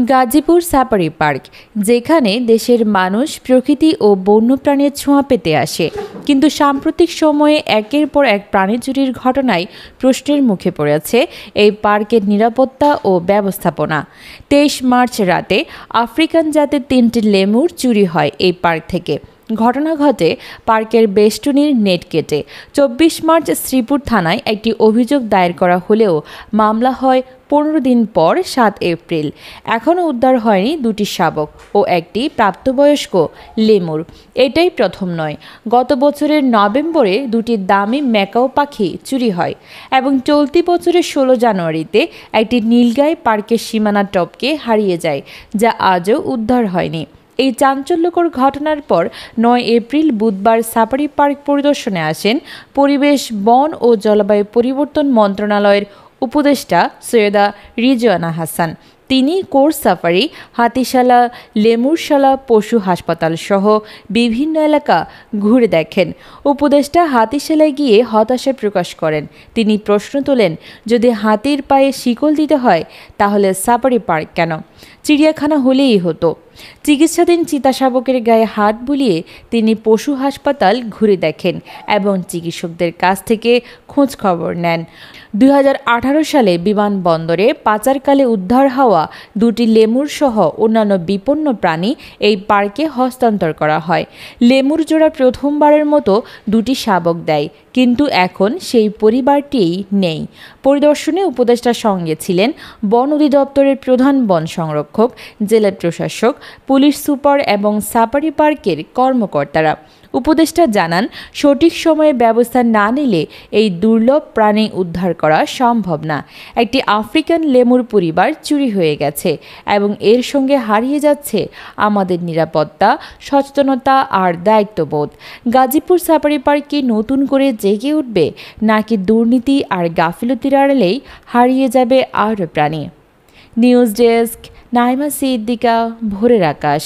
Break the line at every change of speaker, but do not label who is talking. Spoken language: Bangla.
গাজীপুর সাফারি পার্ক, যেখানে দেশের মানুষ প্রকৃতি ও বন্যপ্রাণীর ছোঁয়া পেতে আসে, কিন্তু সাম্প্রতিক সময়ে একের পর এক প্রাণী চুরির ঘটনায় প্রশ্নের মুখে পড়েছে এই পার্কের নিরাপত্তা ও ব্যবস্থাপনা। 23 মার্চ রাতে আফ্রিকান জাতের 3টি লেমুর চুরি হয় এই পার্ক থেকে। ঘটনা ঘটে পার্কের বেষ্টনীর নেট কেটে। 24 মার্চ শ্রীপুর থানায় একটি অভিযোগ দায়ের করা হলেও মামলা হয় 15 দিন পর 7 এপ্রিল। এখনও উদ্ধার হয়নি 2টি শাবক ও একটি প্রাপ্তবয়স্ক লেমুর। এটাই প্রথম নয়, গত বছরের নভেম্বরে 2টি দামি ম্যাকাও পাখি চুরি হয় এবং চলতি বছরের 16 জানুয়ারিতে একটি নীলগাই পার্কের সীমানা টপকে হারিয়ে যায়, যা আজও উদ্ধার হয়নি। এই চাঞ্চল্যকর ঘটনার পর 9 এপ্রিল বুধবার সাফারি পার্ক পরিদর্শনে আসেন পরিবেশ, বন ও জলবায়ু পরিবর্তন মন্ত্রণালয়ের উপদেষ্টা সৈয়দা রিজওয়ানা হাসান। তিনি কোর্স সাফারি, হাতিশালা, লেমুরশালা পশু হাসপাতাল সহ বিভিন্ন এলাকা ঘুরে দেখেন। উপদেষ্টা হাতিশালায় গিয়ে হতাশা প্রকাশ করেন। তিনি প্রশ্ন তোলেন, যদি হাতির পায়ে শিকল দিতে হয় তাহলে সাফারি পার্ক কেন? চিড়িয়াখানা হলেই হতো। চিকিৎসাধীন চিতাশাবকের গায়ে হাত বুলিয়ে তিনি পশু হাসপাতাল ঘুরে দেখেন এবং চিকিৎসকদের কাছ থেকে খোঁজ খবর নেন। 2018 সালে বিমানবন্দরে পাচারকালে উদ্ধার হওয়া 2টি লেমুর সহ অন্যান্য বিপন্ন প্রাণী এই পার্কে হস্তান্তর করা হয়। লেমুর জোড়া প্রথমবারের মতো 2টি শাবক দেয়, কিন্তু এখন সেই পরিবারটিই নেই। পরিদর্শনে উপদেষ্টার সঙ্গে ছিলেন বন অধিদপ্তরের প্রধান বন সংরক্ষক, জেলা প্রশাসক, পুলিশ সুপার এবং সাফারি পার্কের কর্মকর্তারা। উপদেষ্টা জানান, সঠিক সময়ে ব্যবস্থা না নিলে এই দুর্লভ প্রাণী উদ্ধার করা সম্ভব না। একটি আফ্রিকান লেমুর পরিবার চুরি হয়ে গেছে এবং এর সঙ্গে হারিয়ে যাচ্ছে আমাদের নিরাপত্তা, সচেতনতা আর দায়িত্ববোধ। গাজীপুর সাফারি পার্ক কি নতুন করে জেগে উঠবে, নাকি দুর্নীতি আর গাফিলতির আড়ালেই হারিয়ে যাবে আরও প্রাণী? নিউজ ডেস্ক, নাইমা সিদ্দিকা, ভোরের আকাশ।